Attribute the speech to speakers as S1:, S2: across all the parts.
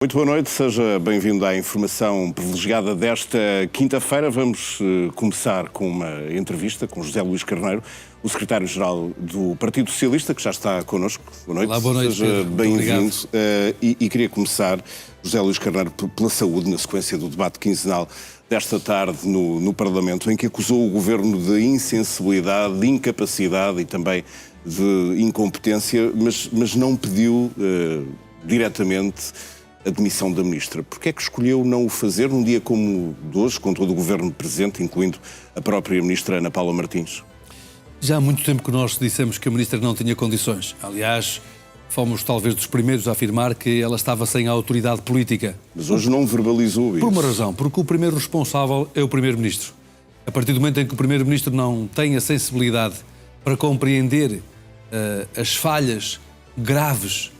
S1: Muito boa noite, seja bem-vindo à informação privilegiada desta quinta-feira. Vamos começar com uma entrevista com José Luís Carneiro, o secretário-geral do Partido Socialista, que já está connosco. Boa noite.
S2: Olá, boa noite.
S1: Seja bem-vindo. E queria começar, José Luís Carneiro, pela saúde, na sequência do debate quinzenal desta tarde no Parlamento, em que acusou o Governo de insensibilidade, de incapacidade e também de incompetência, mas não pediu diretamente a demissão da Ministra. Porquê é que escolheu não o fazer num dia como de hoje, com todo o Governo presente, incluindo a própria Ministra Ana Paula Martins?
S2: Já há muito tempo que nós dissemos que a Ministra não tinha condições. Aliás, fomos talvez dos primeiros a afirmar que ela estava sem a autoridade política.
S1: Mas hoje não verbalizou isso.
S2: Por uma razão, porque o primeiro responsável é o Primeiro-Ministro. A partir do momento em que o Primeiro-Ministro não tem a sensibilidade para compreender as falhas graves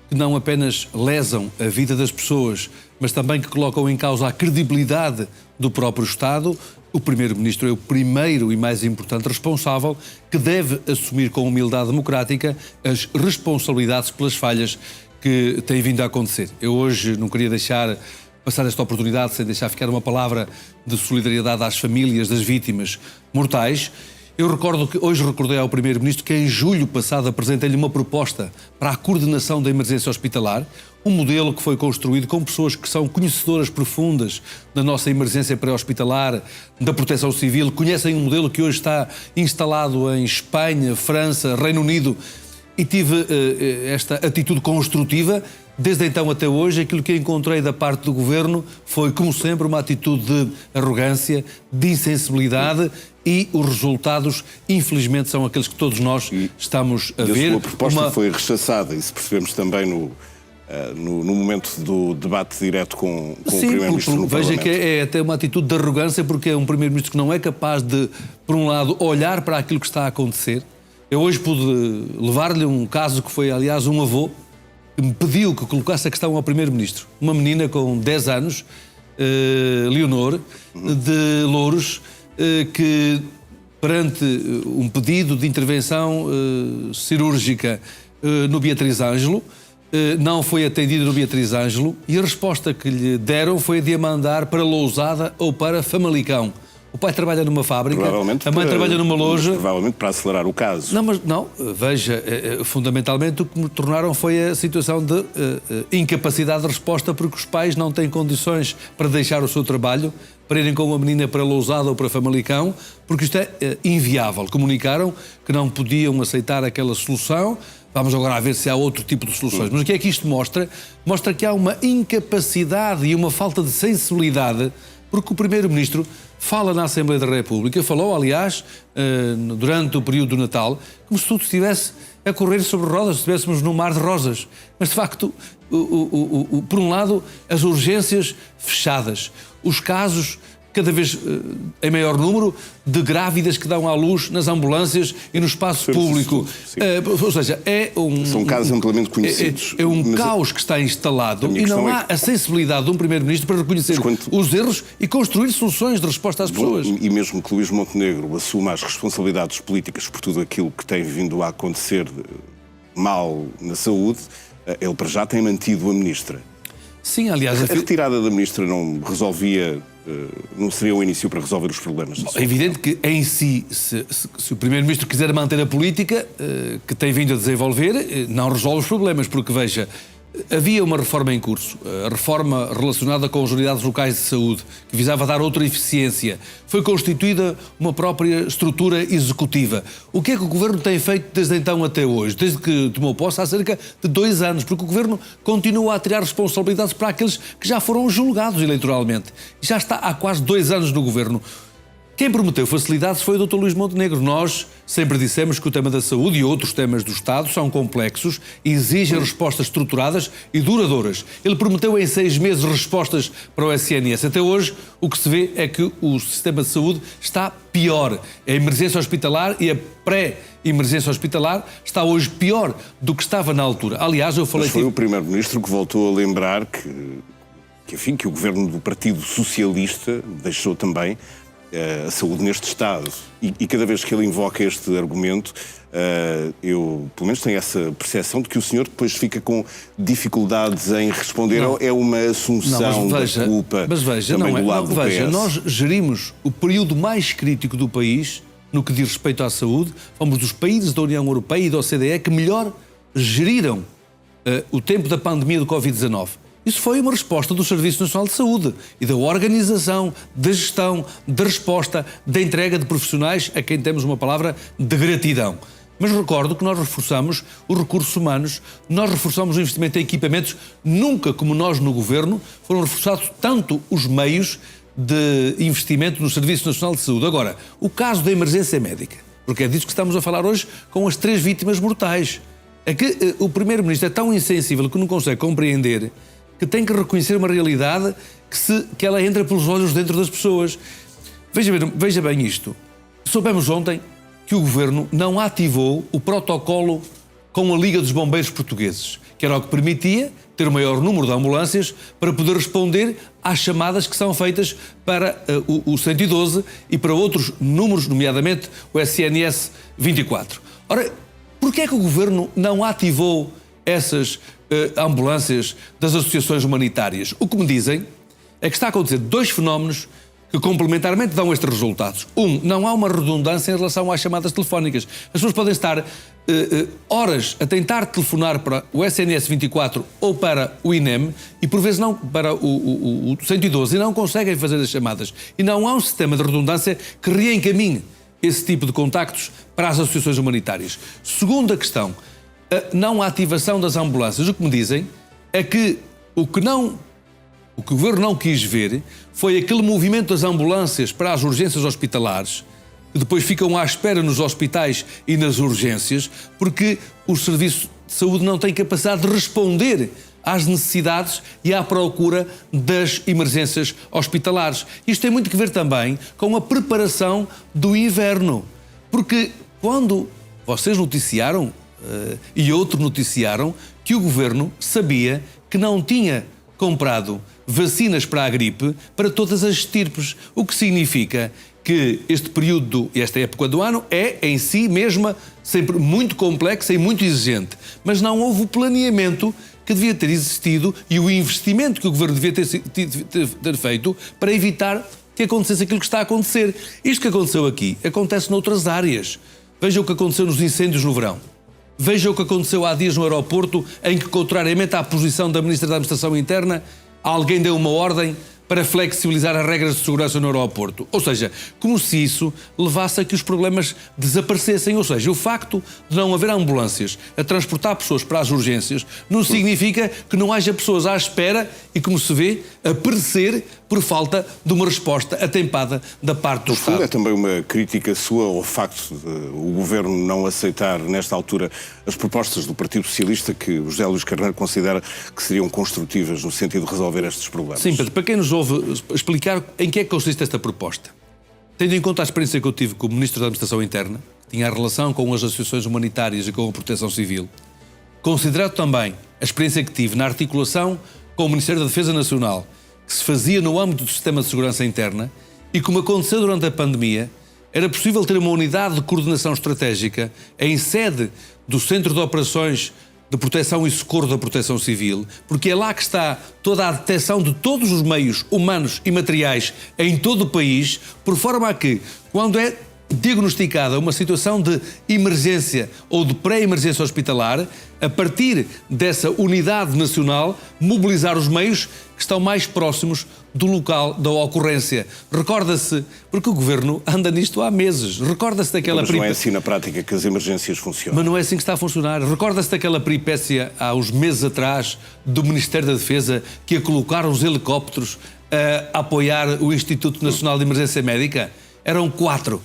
S2: que não apenas lesam a vida das pessoas, mas também que colocam em causa a credibilidade do próprio Estado, o Primeiro-Ministro é o primeiro e mais importante responsável que deve assumir com humildade democrática as responsabilidades pelas falhas que têm vindo a acontecer. Eu hoje não queria deixar passar esta oportunidade sem deixar ficar uma palavra de solidariedade às famílias das vítimas mortais. Eu recordo que hoje recordei ao Primeiro-Ministro que em julho passado apresentei-lhe uma proposta para a coordenação da emergência hospitalar, um modelo que foi construído com pessoas que são conhecedoras profundas da nossa emergência pré-hospitalar, da proteção civil, conhecem um modelo que hoje está instalado em Espanha, França, Reino Unido, e tive esta atitude construtiva. Desde então até hoje, aquilo que encontrei da parte do Governo foi, como sempre, uma atitude de arrogância, de insensibilidade, e os resultados, infelizmente, são aqueles que todos nós estamos a ver.
S1: A sua proposta foi rechaçada, isso percebemos também no momento do debate direto com o Primeiro-Ministro no Parlamento.
S2: Veja que é até uma atitude de arrogância, porque é um Primeiro-Ministro que não é capaz de, por um lado, olhar para aquilo que está a acontecer. Eu hoje pude levar-lhe um caso que foi, aliás, um avô, que me pediu que colocasse a questão ao Primeiro-Ministro. Uma menina com 10 anos, Leonor, de Louros, que perante um pedido de intervenção cirúrgica no Beatriz Ângelo, não foi atendida no Beatriz Ângelo, e a resposta que lhe deram foi de a mandar para Lousada ou para Famalicão. O pai trabalha numa fábrica, a mãe trabalha numa loja.
S1: Provavelmente para acelerar o caso.
S2: Não, veja, fundamentalmente o que me tornaram foi a situação de incapacidade de resposta, porque os pais não têm condições para deixar o seu trabalho, para irem com a menina para Lousada ou para Famalicão, porque isto é inviável. Comunicaram que não podiam aceitar aquela solução. Vamos agora a ver se há outro tipo de soluções. Mas o que é que isto mostra? Mostra que há uma incapacidade e uma falta de sensibilidade, porque o Primeiro-Ministro fala na Assembleia da República, falou, aliás, durante o período do Natal, como se tudo estivesse a correr sobre rodas, se estivéssemos num mar de rosas. Mas, de facto, por um lado, as urgências fechadas, os casos cada vez em maior número de grávidas que dão à luz nas ambulâncias e no espaço público. Ou seja,
S1: são casos amplamente conhecidos.
S2: É um caos que está instalado e não há a sensibilidade de um Primeiro-Ministro para reconhecer os erros e construir soluções de resposta às pessoas.
S1: E mesmo que Luís Montenegro assuma as responsabilidades políticas por tudo aquilo que tem vindo a acontecer mal na saúde, ele para já tem mantido a Ministra.
S2: Sim, aliás...
S1: A retirada da Ministra não resolvia... não seria o início para resolver os problemas?
S2: É evidente que, em si, se o Primeiro-Ministro quiser manter a política que tem vindo a desenvolver, não resolve os problemas, porque, veja, havia uma reforma em curso, a reforma relacionada com as unidades locais de saúde, que visava dar outra eficiência. Foi constituída uma própria estrutura executiva. O que é que o Governo tem feito desde então até hoje? Desde que tomou posse há cerca de 2 anos, porque o Governo continua a tirar responsabilidades para aqueles que já foram julgados eleitoralmente. Já está há quase 2 anos no Governo. Quem prometeu facilidades foi o Dr. Luís Montenegro. Nós sempre dissemos que o tema da saúde e outros temas do Estado são complexos e exigem respostas estruturadas e duradouras. Ele prometeu em 6 meses respostas para o SNS. Até hoje, o que se vê é que o sistema de saúde está pior. A emergência hospitalar e a pré-emergência hospitalar está hoje pior do que estava na altura. Aliás, eu falei...
S1: Mas foi o Primeiro-Ministro que voltou a lembrar que o Governo do Partido Socialista deixou também a saúde neste Estado. E cada vez que ele invoca este argumento, eu, pelo menos, tenho essa percepção de que o senhor depois fica com dificuldades em responder. Não. É uma assunção da culpa também do lado do PS.
S2: Nós gerimos o período mais crítico do país no que diz respeito à saúde. Fomos dos países da União Europeia e da OCDE que melhor geriram o tempo da pandemia do Covid-19. Isso foi uma resposta do Serviço Nacional de Saúde e da organização, da gestão, da resposta, da entrega de profissionais a quem temos uma palavra de gratidão. Mas recordo que nós reforçamos os recursos humanos, nós reforçamos o investimento em equipamentos. Nunca, como nós no Governo, foram reforçados tanto os meios de investimento no Serviço Nacional de Saúde. Agora, o caso da emergência médica, porque é disso que estamos a falar hoje com as 3 vítimas mortais. É que o Primeiro-Ministro é tão insensível que não consegue compreender que tem que reconhecer uma realidade que ela entra pelos olhos dentro das pessoas. Veja bem isto. Soubemos ontem que o Governo não ativou o protocolo com a Liga dos Bombeiros Portugueses, que era o que permitia ter o maior número de ambulâncias para poder responder às chamadas que são feitas para o 112 e para outros números, nomeadamente o SNS 24. Ora, porquê é que o Governo não ativou essas ambulâncias das associações humanitárias? O que me dizem é que está a acontecer 2 fenómenos que complementarmente dão estes resultados. Não há uma redundância em relação às chamadas telefónicas. As pessoas podem estar horas a tentar telefonar para o SNS 24 ou para o INEM e por vezes não para o 112 e não conseguem fazer as chamadas. E não há um sistema de redundância que reencaminhe esse tipo de contactos para as associações humanitárias. Segunda questão, a não ativação das ambulâncias. O que me dizem é que o que o Governo não quis ver foi aquele movimento das ambulâncias para as urgências hospitalares, que depois ficam à espera nos hospitais e nas urgências, porque o Serviço de Saúde não tem capacidade de responder às necessidades e à procura das emergências hospitalares. Isto tem muito que ver também com a preparação do inverno, porque quando vocês noticiaram e outros noticiaram que o Governo sabia que não tinha comprado vacinas para a gripe para todas as estirpes, o que significa que este período, esta época do ano, é em si mesma sempre muito complexa e muito exigente, mas não houve o planeamento que devia ter existido e o investimento que o Governo devia ter feito para evitar que acontecesse aquilo que está a acontecer. Isto que aconteceu aqui acontece noutras áreas. Veja o que aconteceu nos incêndios no verão. Veja o que aconteceu há dias no aeroporto, em que, contrariamente à posição da Ministra da Administração Interna, alguém deu uma ordem para flexibilizar as regras de segurança no aeroporto. Ou seja, como se isso levasse a que os problemas desaparecessem. Ou seja, o facto de não haver ambulâncias a transportar pessoas para as urgências não significa que não haja pessoas à espera e, como se vê, a perecer por falta de uma resposta atempada da parte do Estado.
S1: É também uma crítica sua ao facto de o Governo não aceitar, nesta altura, as propostas do Partido Socialista que o José Luís Carneiro considera que seriam construtivas no sentido de resolver estes problemas.
S2: Sim, Pedro, para quem nos ouve explicar em que é que consiste esta proposta. Tendo em conta a experiência que eu tive como Ministro da Administração Interna, que tinha a relação com as associações humanitárias e com a Proteção Civil, considerado também a experiência que tive na articulação com o Ministério da Defesa Nacional, que se fazia no âmbito do Sistema de Segurança Interna, e como aconteceu durante a pandemia, era possível ter uma unidade de coordenação estratégica em sede do Centro de Operações de Proteção e Socorro da Proteção Civil, porque é lá que está toda a detecção de todos os meios humanos e materiais em todo o país, por forma a que, quando é diagnosticada uma situação de emergência ou de pré-emergência hospitalar, a partir dessa unidade nacional, mobilizar os meios que estão mais próximos do local da ocorrência. Recorda-se, porque o Governo anda nisto há meses, recorda-se daquela...
S1: Mas não é assim na prática que as emergências funcionam.
S2: Mas não é assim que está a funcionar. Recorda-se daquela peripécia há uns meses atrás do Ministério da Defesa que ia colocar os helicópteros a apoiar o Instituto Nacional de Emergência Médica? Eram 4.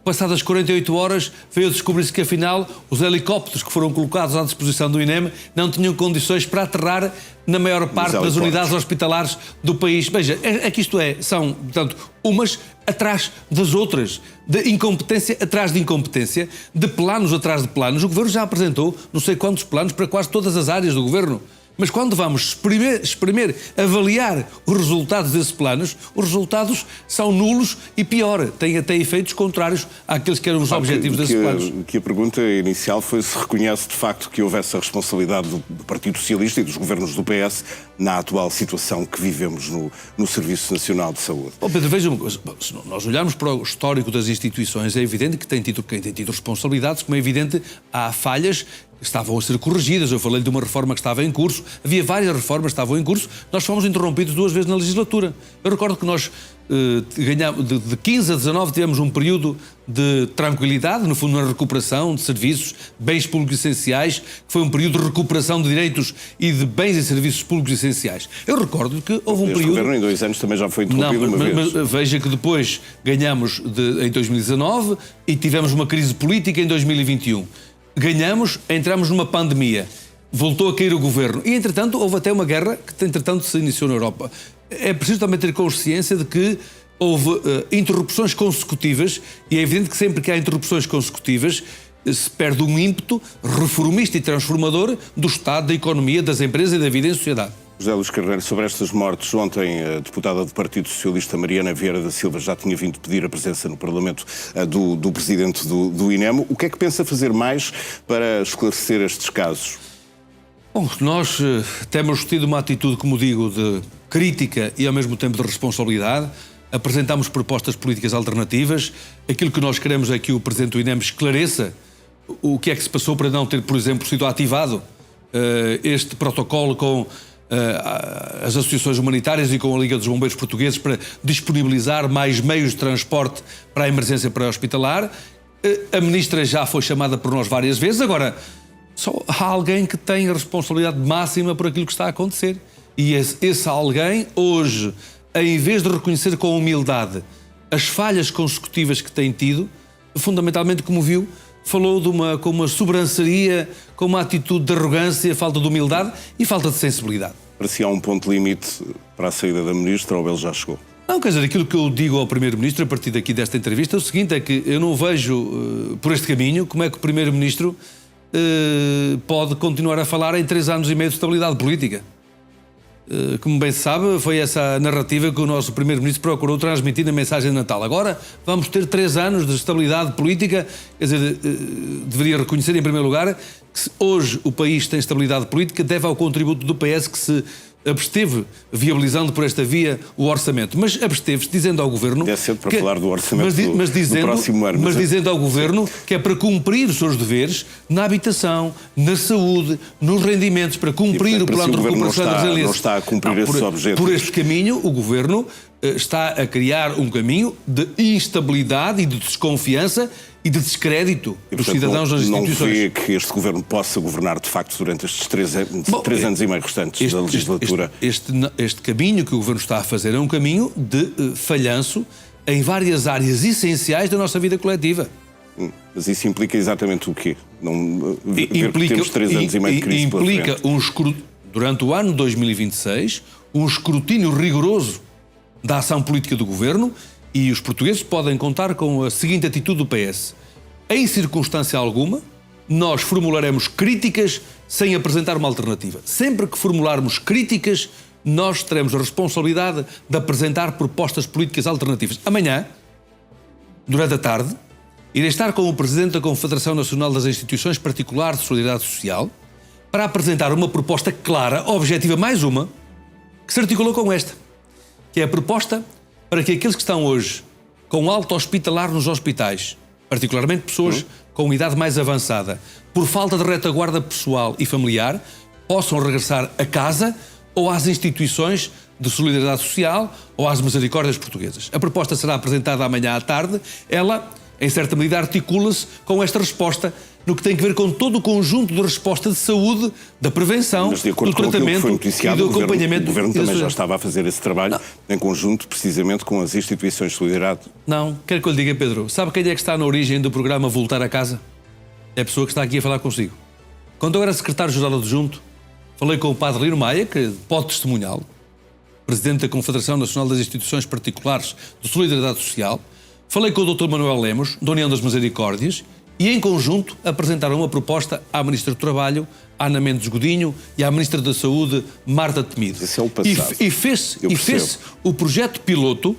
S2: Passadas 48 horas, veio a descobrir-se que, afinal, os helicópteros que foram colocados à disposição do INEM não tinham condições para aterrar na maior parte das unidades hospitalares do país. Veja, é que isto são, portanto, umas atrás das outras, de incompetência atrás de incompetência, de planos atrás de planos. O Governo já apresentou não sei quantos planos para quase todas as áreas do Governo. Mas quando vamos exprimir, avaliar os resultados desses planos, os resultados são nulos e pior, têm até efeitos contrários àqueles que eram os objetivos desses planos.
S1: Que a pergunta inicial foi se reconhece de facto que houve essa responsabilidade do Partido Socialista e dos governos do PS na atual situação que vivemos no Serviço Nacional de Saúde.
S2: Pedro, veja uma coisa, se nós olharmos para o histórico das instituições, é evidente que quem tem tido responsabilidades, como é evidente, há falhas que estavam a ser corrigidas. Eu falei de uma reforma que estava em curso, havia várias reformas que estavam em curso, nós fomos interrompidos 2 vezes na legislatura. Eu recordo que nós ganhamos, de 15 a 19 tivemos um período de tranquilidade, no fundo na recuperação de serviços, bens públicos essenciais, que foi um período de recuperação de direitos e de bens e serviços públicos essenciais. Eu recordo que houve um
S1: este
S2: período...
S1: governo em 2 anos também já foi interrompido uma vez.
S2: Mas veja que depois ganhamos em 2019 e tivemos uma crise política em 2021. Ganhamos, entramos numa pandemia, voltou a cair o governo e, entretanto, houve até uma guerra que, entretanto, se iniciou na Europa. É preciso também ter consciência de que houve interrupções consecutivas e é evidente que sempre que há interrupções consecutivas se perde um ímpeto reformista e transformador do Estado, da economia, das empresas e da vida em sociedade.
S1: José Luís Carneiro, sobre estas mortes, ontem a deputada do Partido Socialista Mariana Vieira da Silva já tinha vindo pedir a presença no Parlamento do presidente do INEM. O que é que pensa fazer mais para esclarecer estes casos?
S2: Bom, nós temos tido uma atitude, como digo, de crítica e ao mesmo tempo de responsabilidade. Apresentamos propostas políticas alternativas. Aquilo que nós queremos é que o presidente do INEM esclareça o que é que se passou para não ter, por exemplo, sido ativado este protocolo com as associações humanitárias e com a Liga dos Bombeiros Portugueses para disponibilizar mais meios de transporte para a emergência pré-hospitalar. A ministra já foi chamada por nós várias vezes. Agora, só há alguém que tem a responsabilidade máxima por aquilo que está a acontecer. E esse alguém, hoje, em vez de reconhecer com humildade as falhas consecutivas que tem tido, fundamentalmente, como viu, falou com uma sobranceria, com uma atitude de arrogância, falta de humildade e falta de sensibilidade.
S1: Parecia um ponto limite para a saída da ministra ou ele já chegou?
S2: Não, quer dizer, aquilo que eu digo ao Primeiro-Ministro a partir daqui desta entrevista é o seguinte, é que eu não vejo por este caminho como é que o Primeiro-Ministro pode continuar a falar em 3 anos e meio de estabilidade política. Como bem se sabe, foi essa narrativa que o nosso Primeiro-Ministro procurou transmitir na mensagem de Natal. Agora vamos ter 3 anos de estabilidade política. Quer dizer, deveria reconhecer em primeiro lugar que se hoje o país tem estabilidade política deve ao contributo do PS que se absteve, viabilizando por esta via o orçamento. Mas absteve-se dizendo ao Governo...
S1: É cedo para falar do orçamento do próximo ano.
S2: Mas dizendo ao Governo que é para cumprir os seus deveres na habitação, na saúde, nos rendimentos, para cumprir o plano de recuperação da resiliência.
S1: Não está a cumprir esses objetivos.
S2: Por este caminho, o Governo está a criar um caminho de instabilidade e de desconfiança e de descrédito dos cidadãos nas instituições.
S1: Não vê que este Governo possa governar de facto durante estes 3 anos e meio restantes da legislatura?
S2: Este caminho que o Governo está a fazer é um caminho de falhanço em várias áreas essenciais da nossa vida coletiva.
S1: Mas isso implica exatamente o quê? Temos 3 anos e meio de crise pela frente.
S2: Implica, durante o ano 2026, um escrutínio rigoroso da ação política do Governo. E os portugueses podem contar com a seguinte atitude do PS. Em circunstância alguma, nós formularemos críticas sem apresentar uma alternativa. Sempre que formularmos críticas, nós teremos a responsabilidade de apresentar propostas políticas alternativas. Amanhã, durante a tarde, irei estar com o Presidente da Confederação Nacional das Instituições Particulares de Solidariedade Social para apresentar uma proposta clara, objetiva, mais uma, que se articulou com esta, que é a proposta para que aqueles que estão hoje com alta hospitalar nos hospitais, particularmente pessoas com idade mais avançada, por falta de retaguarda pessoal e familiar, possam regressar a casa ou às instituições de solidariedade social ou às misericórdias portuguesas. A proposta será apresentada amanhã à tarde. Ela, em certa medida, articula-se com esta resposta no que tem a ver com todo o conjunto de resposta de saúde, da prevenção, do tratamento e do acompanhamento.
S1: O Governo também já estava a fazer esse trabalho em conjunto, precisamente com as instituições de solidariedade.
S2: Não, quero que eu lhe diga, Pedro, sabe quem é que está na origem do programa Voltar a Casa? É a pessoa que está aqui a falar consigo. Quando eu era secretário-geral adjunto, falei com o Padre Lino Maia, que pode testemunhá-lo, Presidente da Confederação Nacional das Instituições Particulares de Solidariedade Social, falei com o Dr. Manuel Lemos, da União das Misericórdias, e, em conjunto, apresentaram uma proposta à Ministra do Trabalho, Ana Mendes Godinho, e à Ministra da Saúde, Marta Temido.
S1: Esse é o passado.
S2: E fez o projeto piloto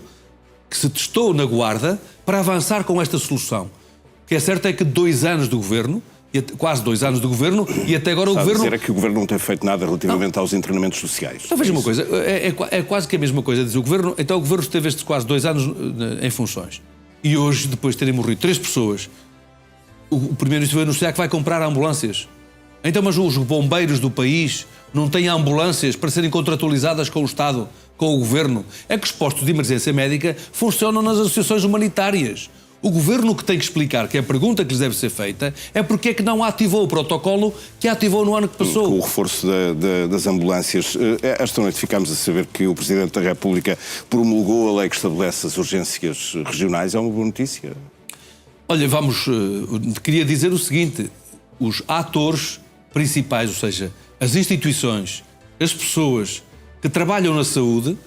S2: que se testou na Guarda para avançar com esta solução. O que é certo é que 2 anos de governo, quase 2 anos de governo, e até agora o governo...
S1: dizer é que o governo não tem feito nada relativamente aos internamentos sociais.
S2: Então veja uma coisa, é quase que a mesma coisa dizer o governo. Então o governo esteve estes quase 2 anos em funções. E hoje, depois de terem morrido 3 pessoas, o Primeiro-Ministro vai anunciar que vai comprar ambulâncias. Então, mas os bombeiros do país não têm ambulâncias para serem contratualizadas com o Estado, com o Governo? É que os postos de emergência médica funcionam nas associações humanitárias. O Governo que tem que explicar, que é a pergunta que lhes deve ser feita, é porque é que não ativou o protocolo que ativou no ano que passou.
S1: Com o reforço das ambulâncias. Esta noite ficámos a saber que o Presidente da República promulgou a lei que estabelece as urgências regionais. É uma boa notícia?
S2: Olha, queria dizer o seguinte, os atores principais, ou seja, as instituições, as pessoas que trabalham na saúde,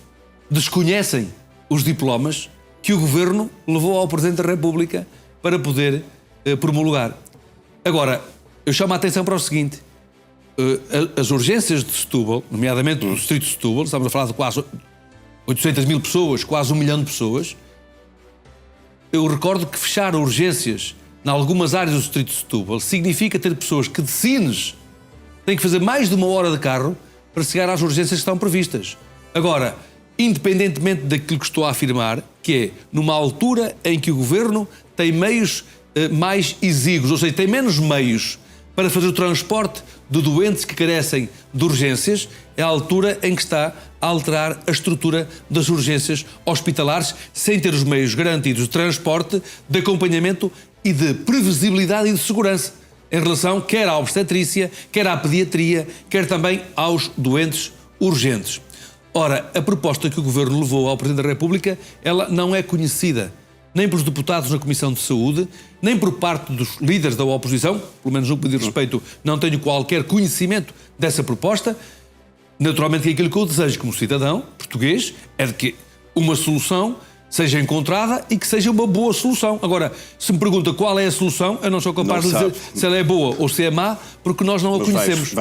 S2: desconhecem os diplomas que o Governo levou ao Presidente da República para poder promulgar. Agora, eu chamo a atenção para o seguinte, as urgências de Setúbal, nomeadamente do Distrito de Setúbal, estamos a falar de quase 800 mil pessoas, quase 1 milhão de pessoas. Eu recordo que fechar urgências em algumas áreas do Distrito de Setúbal significa ter pessoas que de Sines têm que fazer mais de 1 hora de carro para chegar às urgências que estão previstas. Agora, independentemente daquilo que estou a afirmar, que é numa altura em que o Governo tem meios mais exíguos, ou seja, tem menos meios para fazer o transporte de doentes que carecem de urgências, é a altura em que está a alterar a estrutura das urgências hospitalares sem ter os meios garantidos de transporte, de acompanhamento e de previsibilidade e de segurança em relação quer à obstetrícia, quer à pediatria, quer também aos doentes urgentes. Ora, a proposta que o Governo levou ao Presidente da República, ela não é conhecida nem pelos deputados na Comissão de Saúde, nem por parte dos líderes da oposição, pelo menos no que me diz respeito, não tenho qualquer conhecimento dessa proposta. Naturalmente que aquilo que eu desejo como cidadão português é de que uma solução seja encontrada e que seja uma boa solução. Agora, se me pergunta qual é a solução, eu não sou capaz de dizer se ela é boa ou se é má, porque nós não a conhecemos.